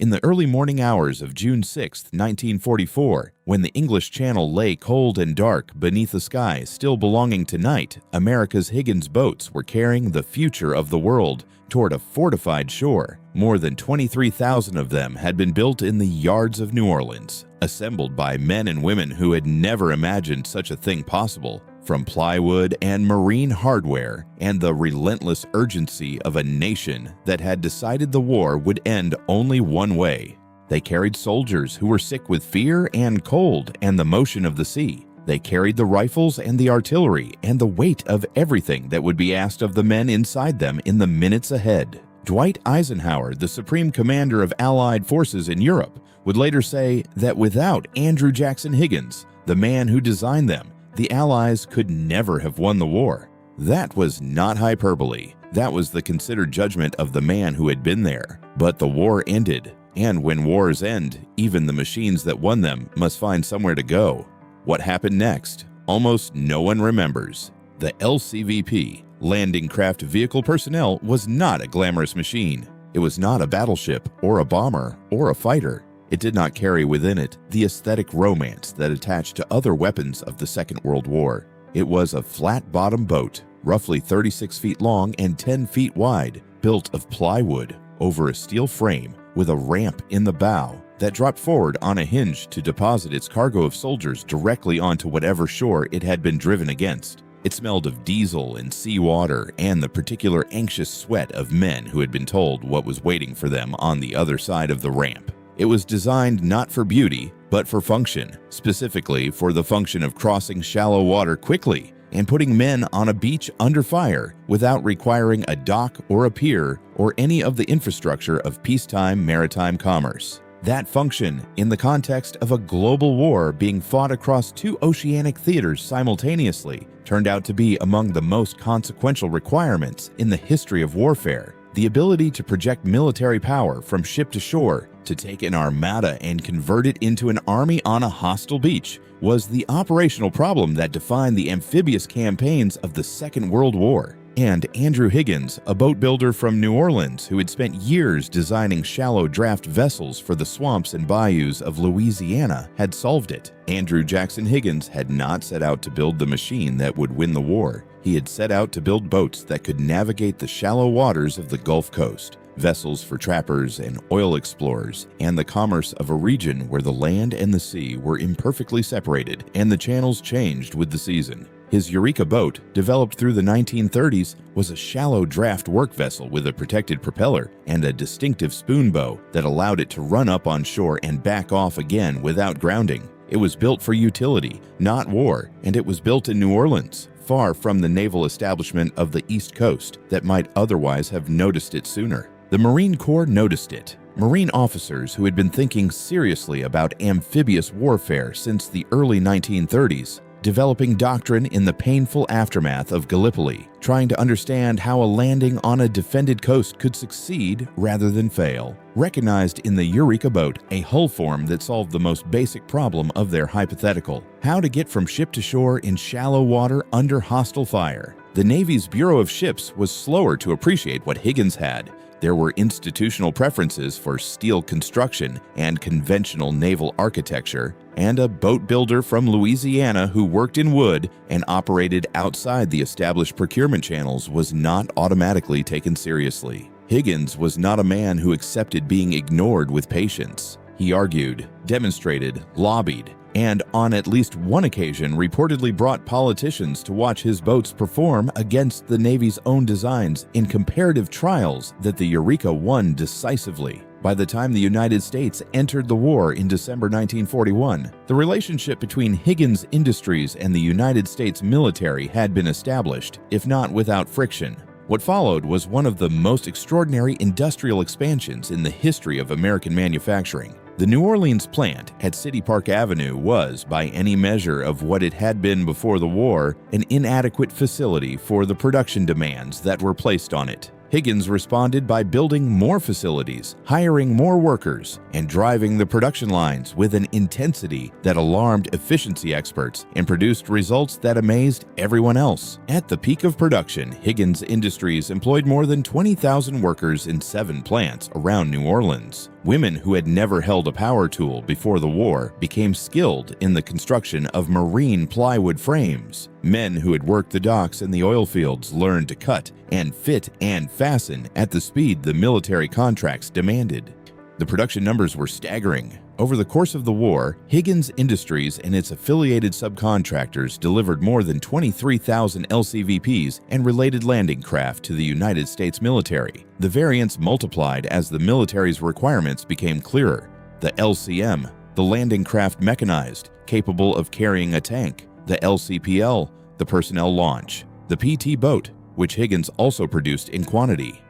In the early morning hours of June 6, 1944, when the English Channel lay cold and dark beneath a sky still belonging to night, America's Higgins boats were carrying the future of the world toward a fortified shore. More than 23,000 of them had been built in the yards of New Orleans, assembled by men and women who had never imagined such a thing possible. From plywood and marine hardware and the relentless urgency of a nation that had decided the war would end only one way. They carried soldiers who were sick with fear and cold and the motion of the sea. They carried the rifles and the artillery and the weight of everything that would be asked of the men inside them in the minutes ahead. Dwight Eisenhower, the supreme commander of Allied forces in Europe, would later say that without Andrew Jackson Higgins, the man who designed them, the Allies could never have won the war. That was not hyperbole. That was the considered judgment of the man who had been there. But the war ended, and when wars end, even the machines that won them must find somewhere to go. What happened next? Almost no one remembers. The LCVP, Landing Craft Vehicle Personnel, was not a glamorous machine. It was not a battleship or a bomber or a fighter. It did not carry within it the aesthetic romance that attached to other weapons of the Second World War. It was a flat-bottom boat, roughly 36 feet long and 10 feet wide, built of plywood over a steel frame with a ramp in the bow that dropped forward on a hinge to deposit its cargo of soldiers directly onto whatever shore it had been driven against. It smelled of diesel and seawater and the particular anxious sweat of men who had been told what was waiting for them on the other side of the ramp. It was designed not for beauty, but for function, specifically for the function of crossing shallow water quickly and putting men on a beach under fire without requiring a dock or a pier or any of the infrastructure of peacetime maritime commerce. That function, in the context of a global war being fought across two oceanic theaters simultaneously, turned out to be among the most consequential requirements in the history of warfare. The ability to project military power from ship to shore, to take an armada and convert it into an army on a hostile beach, was the operational problem that defined the amphibious campaigns of the Second World War. And Andrew Higgins, a boat builder from New Orleans who had spent years designing shallow draft vessels for the swamps and bayous of Louisiana, had solved it. Andrew Jackson Higgins had not set out to build the machine that would win the war. He had set out to build boats that could navigate the shallow waters of the Gulf Coast, vessels for trappers and oil explorers, and the commerce of a region where the land and the sea were imperfectly separated and the channels changed with the season. His Eureka boat, developed through the 1930s, was a shallow draft work vessel with a protected propeller and a distinctive spoon bow that allowed it to run up on shore and back off again without grounding. It was built for utility, not war, and it was built in New Orleans, far from the naval establishment of the East Coast that might otherwise have noticed it sooner. The Marine Corps noticed it. Marine officers who had been thinking seriously about amphibious warfare since the early 1930s, developing doctrine in the painful aftermath of Gallipoli, trying to understand how a landing on a defended coast could succeed rather than fail, recognized in the Eureka boat a hull form that solved the most basic problem of their hypothetical: how to get from ship to shore in shallow water under hostile fire. The Navy's Bureau of Ships was slower to appreciate what Higgins had. There were institutional preferences for steel construction and conventional naval architecture, and a boat builder from Louisiana who worked in wood and operated outside the established procurement channels was not automatically taken seriously. Higgins was not a man who accepted being ignored with patience. He argued, demonstrated, lobbied, and on at least one occasion reportedly brought politicians to watch his boats perform against the Navy's own designs in comparative trials that the Eureka won decisively. By the time the United States entered the war in December 1941, the relationship between Higgins Industries and the United States military had been established, if not without friction. What followed was one of the most extraordinary industrial expansions in the history of American manufacturing. The New Orleans plant at City Park Avenue was, by any measure of what it had been before the war, an inadequate facility for the production demands that were placed on it. Higgins responded by building more facilities, hiring more workers, and driving the production lines with an intensity that alarmed efficiency experts and produced results that amazed everyone else. At the peak of production, Higgins Industries employed more than 20,000 workers in 7 plants around New Orleans. Women who had never held a power tool before the war became skilled in the construction of marine plywood frames. Men who had worked the docks and the oil fields learned to cut and fit and fasten at the speed the military contracts demanded. The production numbers were staggering. Over the course of the war, Higgins Industries and its affiliated subcontractors delivered more than 23,000 LCVPs and related landing craft to the United States military. The variants multiplied as the military's requirements became clearer. The LCM, the landing craft mechanized, capable of carrying a tank; the LCPL, the personnel launch; the PT boat, which Higgins also produced in quantity.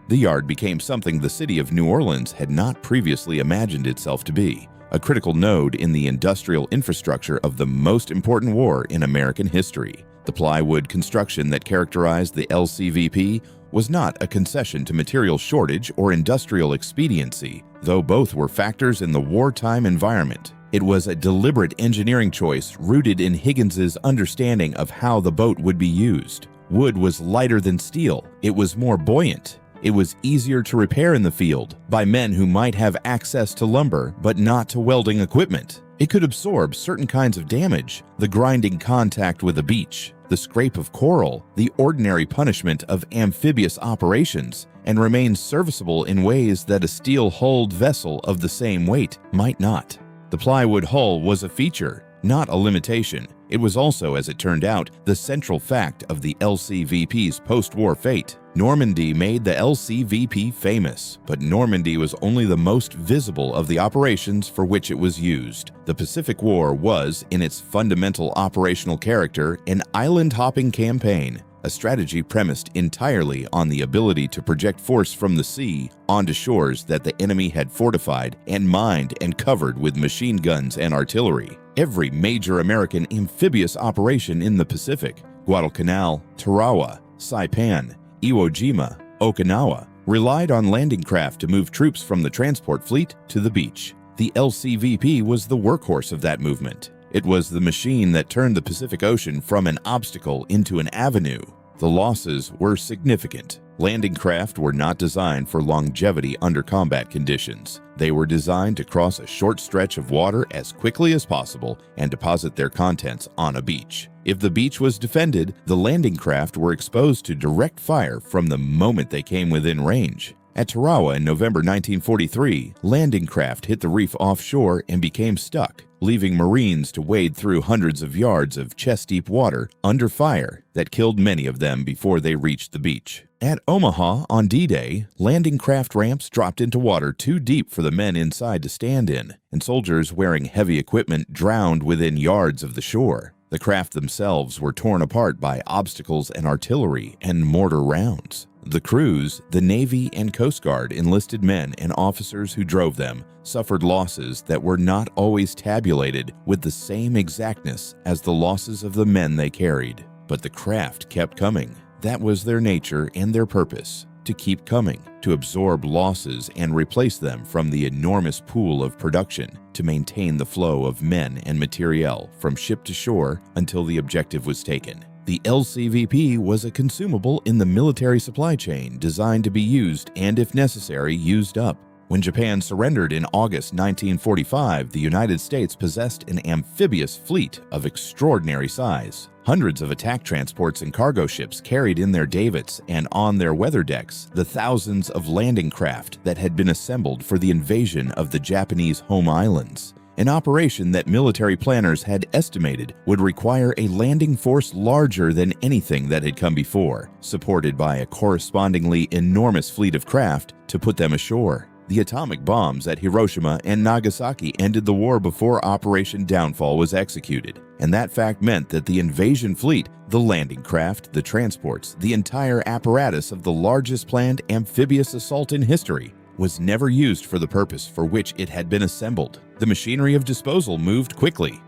The yard became something the city of New Orleans had not previously imagined itself to be, a critical node in the industrial infrastructure of the most important war in American history. The plywood construction that characterized the LCVP was not a concession to material shortage or industrial expediency, though both were factors in the wartime environment. It was a deliberate engineering choice rooted in Higgins's understanding of how the boat would be used. Wood was lighter than steel. It was more buoyant. It was easier to repair in the field by men who might have access to lumber but not to welding equipment. It could absorb certain kinds of damage, the grinding contact with a beach, the scrape of coral, the ordinary punishment of amphibious operations, and remain serviceable in ways that a steel-hulled vessel of the same weight might not. The plywood hull was a feature, not a limitation. It was also, as it turned out, the central fact of the LCVP's post-war fate. Normandy made the LCVP famous, but Normandy was only the most visible of the operations for which it was used. The Pacific War was, in its fundamental operational character, an island-hopping campaign, a strategy premised entirely on the ability to project force from the sea onto shores that the enemy had fortified and mined and covered with machine guns and artillery. Every major American amphibious operation in the Pacific, Guadalcanal, Tarawa, Saipan, Iwo Jima, Okinawa, relied on landing craft to move troops from the transport fleet to the beach. The LCVP was the workhorse of that movement. It was the machine that turned the Pacific Ocean from an obstacle into an avenue. The losses were significant. Landing craft were not designed for longevity under combat conditions. They were designed to cross a short stretch of water as quickly as possible and deposit their contents on a beach. If the beach was defended, the landing craft were exposed to direct fire from the moment they came within range. At Tarawa in November 1943, landing craft hit the reef offshore and became stuck, leaving Marines to wade through hundreds of yards of chest-deep water under fire that killed many of them before they reached the beach. At Omaha on D-Day, landing craft ramps dropped into water too deep for the men inside to stand in, and soldiers wearing heavy equipment drowned within yards of the shore. The craft themselves were torn apart by obstacles and artillery and mortar rounds. The crews, the Navy and Coast Guard enlisted men and officers who drove them, suffered losses that were not always tabulated with the same exactness as the losses of the men they carried. But the craft kept coming. That was their nature and their purpose, to keep coming, to absorb losses and replace them from the enormous pool of production, to maintain the flow of men and materiel from ship to shore until the objective was taken. The LCVP was a consumable in the military supply chain designed to be used and, if necessary, used up. When Japan surrendered in August 1945, the United States possessed an amphibious fleet of extraordinary size. Hundreds of attack transports and cargo ships carried in their davits and on their weather decks the thousands of landing craft that had been assembled for the invasion of the Japanese home islands. An operation that military planners had estimated would require a landing force larger than anything that had come before, supported by a correspondingly enormous fleet of craft to put them ashore. The atomic bombs at Hiroshima and Nagasaki ended the war before Operation Downfall was executed, and that fact meant that the invasion fleet, the landing craft, the transports, the entire apparatus of the largest planned amphibious assault in history, was never used for the purpose for which it had been assembled. The machinery of disposal moved quickly.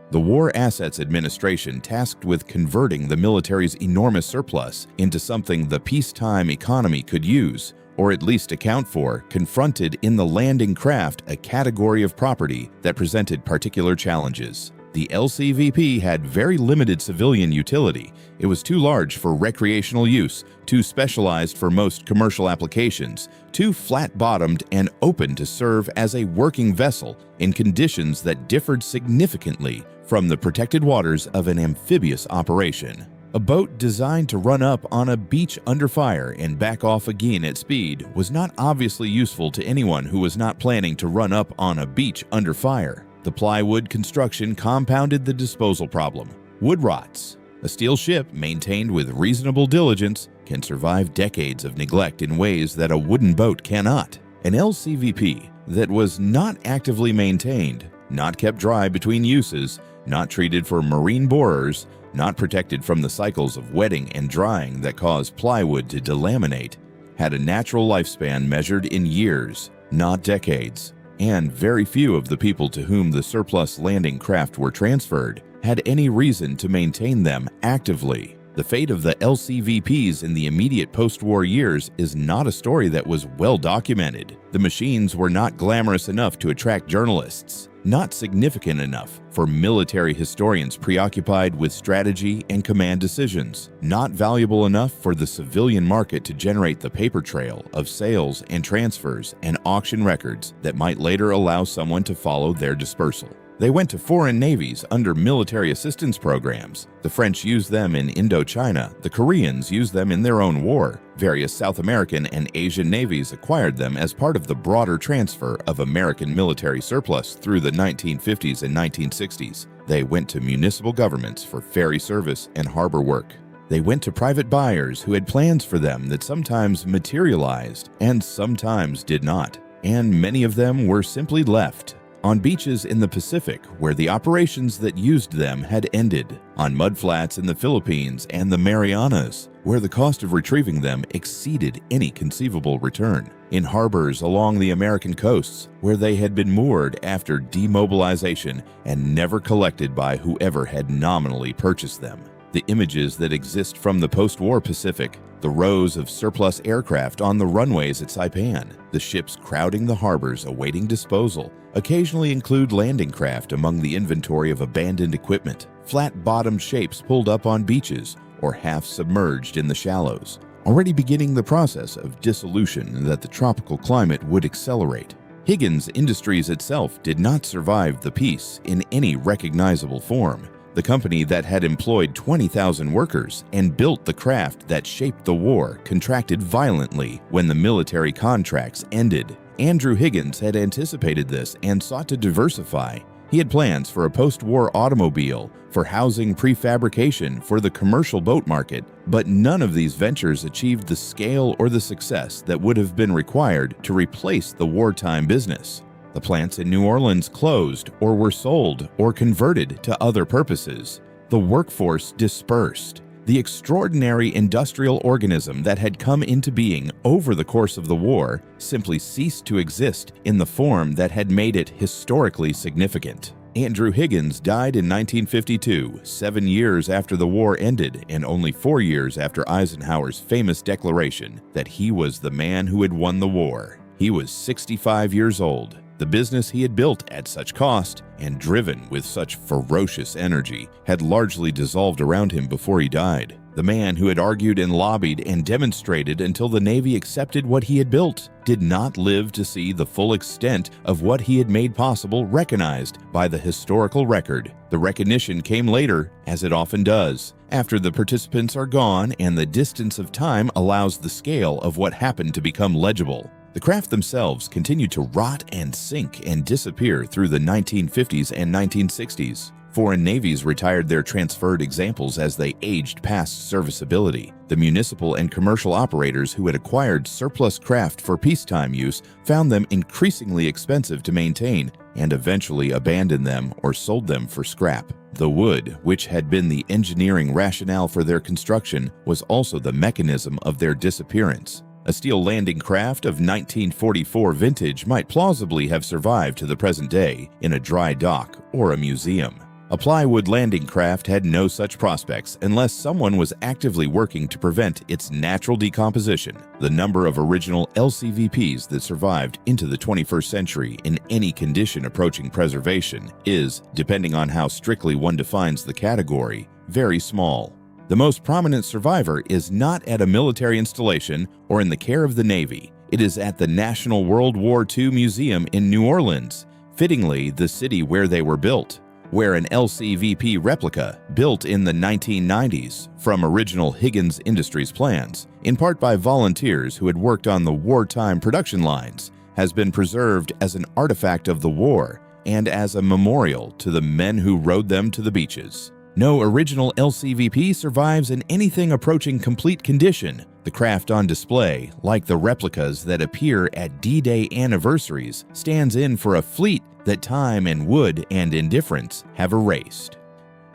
The War Assets Administration, tasked with converting the military's enormous surplus into something the peacetime economy could use, or at least account for, confronted in the landing craft a category of property that presented particular challenges. The LCVP had very limited civilian utility. It was too large for recreational use, too specialized for most commercial applications, too flat-bottomed and open to serve as a working vessel in conditions that differed significantly from the protected waters of an amphibious operation. A boat designed to run up on a beach under fire and back off again at speed was not obviously useful to anyone who was not planning to run up on a beach under fire. The plywood construction compounded the disposal problem. Wood rots. A steel ship maintained with reasonable diligence can survive decades of neglect in ways that a wooden boat cannot. An LCVP that was not actively maintained, not kept dry between uses, not treated for marine borers, not protected from the cycles of wetting and drying that cause plywood to delaminate, had a natural lifespan measured in years, not decades, and very few of the people to whom the surplus landing craft were transferred had any reason to maintain them actively. The fate of the LCVPs in the immediate post-war years is not a story that was well documented. The machines were not glamorous enough to attract journalists, not significant enough for military historians preoccupied with strategy and command decisions, not valuable enough for the civilian market to generate the paper trail of sales and transfers and auction records that might later allow someone to follow their dispersal. They went to foreign navies under military assistance programs. The French used them in Indochina. The Koreans used them in their own war. Various South American and Asian navies acquired them as part of the broader transfer of American military surplus through the 1950s and 1960s. They went to municipal governments for ferry service and harbor work. They went to private buyers who had plans for them that sometimes materialized and sometimes did not. And many of them were simply left on beaches in the Pacific where the operations that used them had ended, on mudflats in the Philippines and the Marianas where the cost of retrieving them exceeded any conceivable return, in harbors along the American coasts where they had been moored after demobilization and never collected by whoever had nominally purchased them. The images that exist from the post-war Pacific, the rows of surplus aircraft on the runways at Saipan, the ships crowding the harbors awaiting disposal, occasionally include landing craft among the inventory of abandoned equipment, flat-bottomed shapes pulled up on beaches or half-submerged in the shallows, already beginning the process of dissolution that the tropical climate would accelerate. Higgins Industries itself did not survive the peace in any recognizable form. The company that had employed 20,000 workers and built the craft that shaped the war contracted violently when the military contracts ended. Andrew Higgins had anticipated this and sought to diversify. He had plans for a post-war automobile, for housing prefabrication for the commercial boat market, but none of these ventures achieved the scale or the success that would have been required to replace the wartime business. The plants in New Orleans closed or were sold or converted to other purposes. The workforce dispersed. The extraordinary industrial organism that had come into being over the course of the war simply ceased to exist in the form that had made it historically significant. Andrew Higgins died in 1952, 7 years after the war ended and only 4 years after Eisenhower's famous declaration that he was the man who had won the war. He was 65 years old. The business he had built at such cost and driven with such ferocious energy had largely dissolved around him before he died. The man who had argued and lobbied and demonstrated until the Navy accepted what he had built did not live to see the full extent of what he had made possible recognized by the historical record. The recognition came later, as it often does, after the participants are gone and the distance of time allows the scale of what happened to become legible. The craft themselves continued to rot and sink and disappear through the 1950s and 1960s. Foreign navies retired their transferred examples as they aged past serviceability. The municipal and commercial operators who had acquired surplus craft for peacetime use found them increasingly expensive to maintain and eventually abandoned them or sold them for scrap. The wood, which had been the engineering rationale for their construction, was also the mechanism of their disappearance. A steel landing craft of 1944 vintage might plausibly have survived to the present day in a dry dock or a museum. A plywood landing craft had no such prospects unless someone was actively working to prevent its natural decomposition. The number of original LCVPs that survived into the 21st century in any condition approaching preservation is, depending on how strictly one defines the category, very small. The most prominent survivor is not at a military installation or in the care of the Navy. It is at the National World War II Museum in New Orleans, fittingly the city where they were built, where an LCVP replica, built in the 1990s from original Higgins Industries plans, in part by volunteers who had worked on the wartime production lines, has been preserved as an artifact of the war and as a memorial to the men who rowed them to the beaches. No original LCVP survives in anything approaching complete condition. The craft on display, like the replicas that appear at D-Day anniversaries, stands in for a fleet that time and wood and indifference have erased.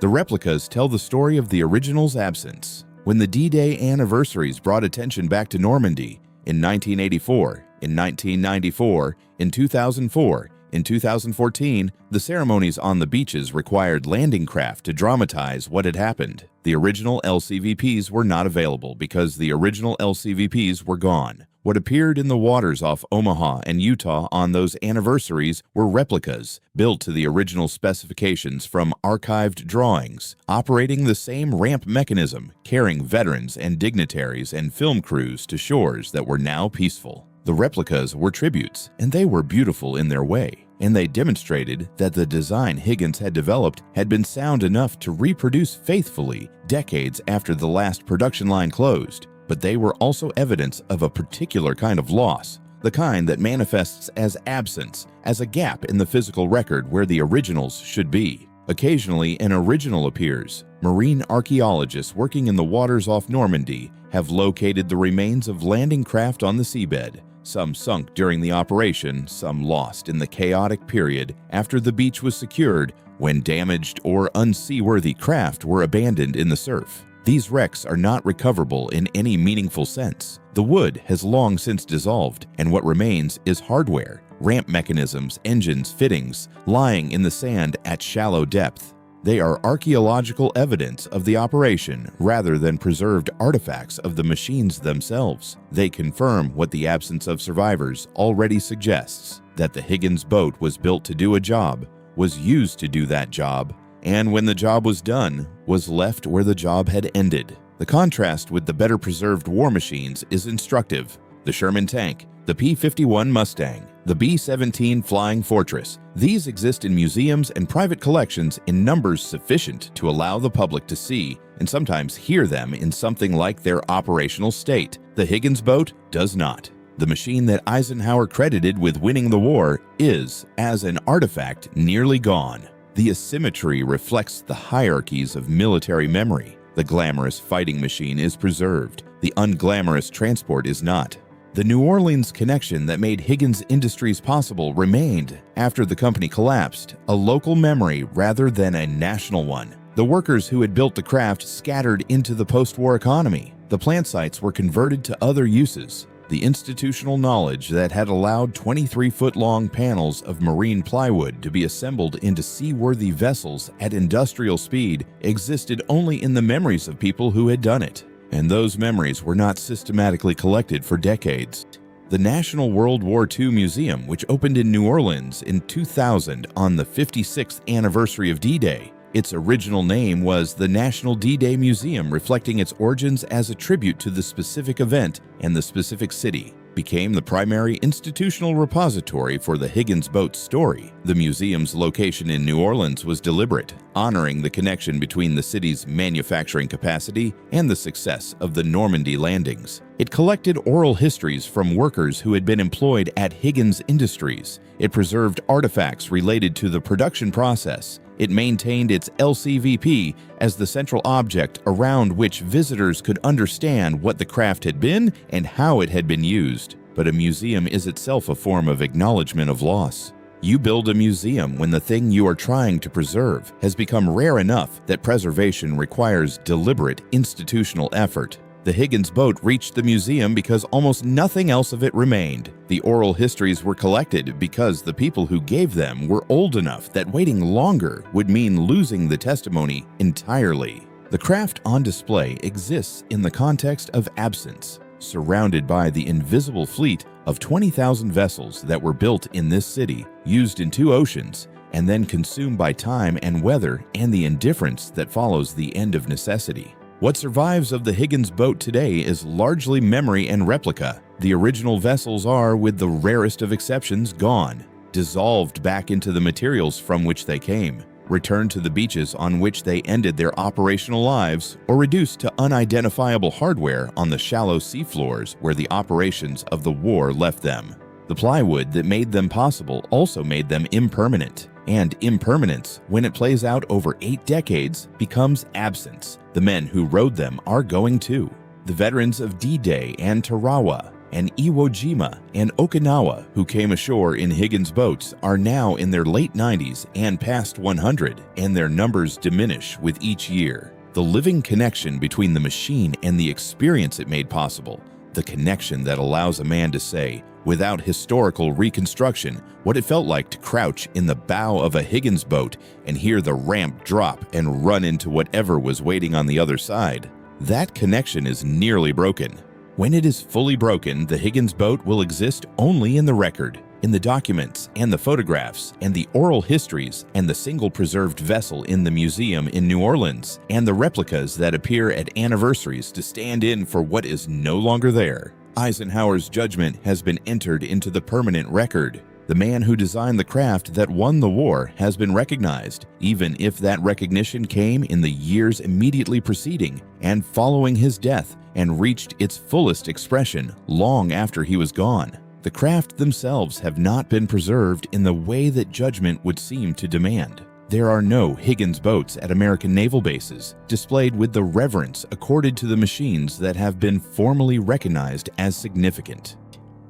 The replicas tell the story of the original's absence. When the D-Day anniversaries brought attention back to Normandy in 1984, in 1994, in 2004, in 2014, the ceremonies on the beaches required landing craft to dramatize what had happened. The original LCVPs were not available because the original LCVPs were gone. What appeared in the waters off Omaha and Utah on those anniversaries were replicas, built to the original specifications from archived drawings, operating the same ramp mechanism, carrying veterans and dignitaries and film crews to shores that were now peaceful. The replicas were tributes, and they were beautiful in their way, and they demonstrated that the design Higgins had developed had been sound enough to reproduce faithfully decades after the last production line closed. But they were also evidence of a particular kind of loss, the kind that manifests as absence, as a gap in the physical record where the originals should be. Occasionally, an original appears. Marine archaeologists working in the waters off Normandy have located the remains of landing craft on the seabed. Some sunk during the operation, some lost in the chaotic period after the beach was secured, when damaged or unseaworthy craft were abandoned in the surf. These wrecks are not recoverable in any meaningful sense. The wood has long since dissolved, and what remains is hardware, ramp mechanisms, engines, fittings, lying in the sand at shallow depth. They are archaeological evidence of the operation rather than preserved artifacts of the machines themselves. They confirm what the absence of survivors already suggests, that the Higgins boat was built to do a job, was used to do that job, and when the job was done, was left where the job had ended. The contrast with the better preserved war machines is instructive. The Sherman tank, the P-51 Mustang, the B-17 Flying Fortress. These exist in museums and private collections in numbers sufficient to allow the public to see and sometimes hear them in something like their operational state. The Higgins boat does not. The machine that Eisenhower credited with winning the war is, as an artifact, nearly gone. The asymmetry reflects the hierarchies of military memory. The glamorous fighting machine is preserved. The unglamorous transport is not. The New Orleans connection that made Higgins Industries possible remained after the company collapsed, a local memory rather than a national one. The workers who had built the craft scattered into the post-war economy. The plant sites were converted to other uses. The institutional knowledge that had allowed 23-foot-long panels of marine plywood to be assembled into seaworthy vessels at industrial speed existed only in the memories of people who had done it. And those memories were not systematically collected for decades. The National World War II Museum, which opened in New Orleans in 2000 on the 56th anniversary of D-Day, its original name was the National D-Day Museum, reflecting its origins as a tribute to the specific event and the specific city, became the primary institutional repository for the Higgins boat story. The museum's location in New Orleans was deliberate, honoring the connection between the city's manufacturing capacity and the success of the Normandy landings. It collected oral histories from workers who had been employed at Higgins Industries. It preserved artifacts related to the production process. It maintained its LCVP as the central object around which visitors could understand what the craft had been and how it had been used. But a museum is itself a form of acknowledgement of loss. You build a museum when the thing you are trying to preserve has become rare enough that preservation requires deliberate institutional effort. The Higgins boat reached the museum because almost nothing else of it remained. The oral histories were collected because the people who gave them were old enough that waiting longer would mean losing the testimony entirely. The craft on display exists in the context of absence, surrounded by the invisible fleet of 20,000 vessels that were built in this city, used in 2 oceans, and then consumed by time and weather and the indifference that follows the end of necessity. What survives of the Higgins boat today is largely memory and replica. The original vessels are, with the rarest of exceptions, gone, dissolved back into the materials from which they came, returned to the beaches on which they ended their operational lives, or reduced to unidentifiable hardware on the shallow seafloors where the operations of the war left them. The plywood that made them possible also made them impermanent. And impermanence, when it plays out over 8 decades, becomes absence. The men who rode them are going too. The veterans of D-Day and Tarawa and Iwo Jima and Okinawa who came ashore in Higgins boats are now in their late 90s and past 100, and their numbers diminish with each year. The living connection between the machine and the experience it made possible, the connection that allows a man to say, without historical reconstruction, what it felt like to crouch in the bow of a Higgins boat and hear the ramp drop and run into whatever was waiting on the other side. That connection is nearly broken. When it is fully broken, the Higgins boat will exist only in the record, in the documents and the photographs and the oral histories and the single preserved vessel in the museum in New Orleans and the replicas that appear at anniversaries to stand in for what is no longer there. Eisenhower's judgment has been entered into the permanent record. The man who designed the craft that won the war has been recognized, even if that recognition came in the years immediately preceding and following his death and reached its fullest expression long after he was gone. The craft themselves have not been preserved in the way that judgment would seem to demand. There are no Higgins boats at American naval bases, displayed with the reverence accorded to the machines that have been formally recognized as significant.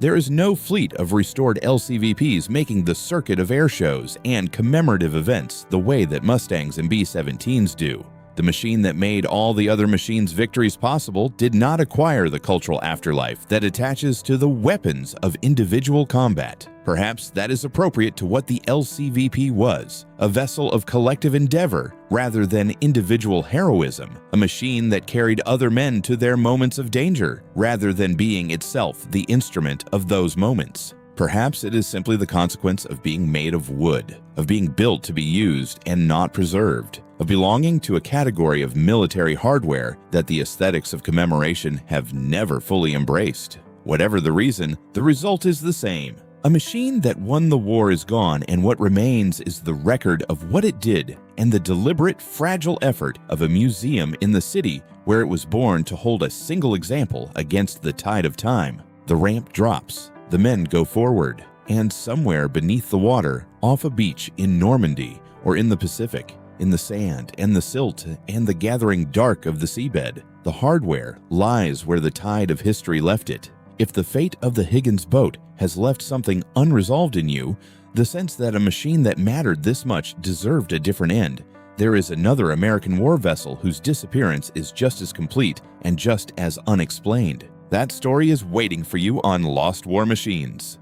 There is no fleet of restored LCVPs making the circuit of air shows and commemorative events the way that Mustangs and B-17s do. The machine that made all the other machines' victories possible did not acquire the cultural afterlife that attaches to the weapons of individual combat. Perhaps that is appropriate to what the LCVP was, a vessel of collective endeavor rather than individual heroism, a machine that carried other men to their moments of danger rather than being itself the instrument of those moments. Perhaps it is simply the consequence of being made of wood, of being built to be used and not preserved, of belonging to a category of military hardware that the aesthetics of commemoration have never fully embraced. Whatever the reason, the result is the same. A machine that won the war is gone, and what remains is the record of what it did and the deliberate, fragile effort of a museum in the city where it was born to hold a single example against the tide of time. The ramp drops, the men go forward, and somewhere beneath the water, off a beach in Normandy or in the Pacific, in the sand and the silt and the gathering dark of the seabed, the hardware lies where the tide of history left it. If the fate of the Higgins boat has left something unresolved in you, the sense that a machine that mattered this much deserved a different end, there is another American war vessel whose disappearance is just as complete and just as unexplained. That story is waiting for you on Lost War Machines.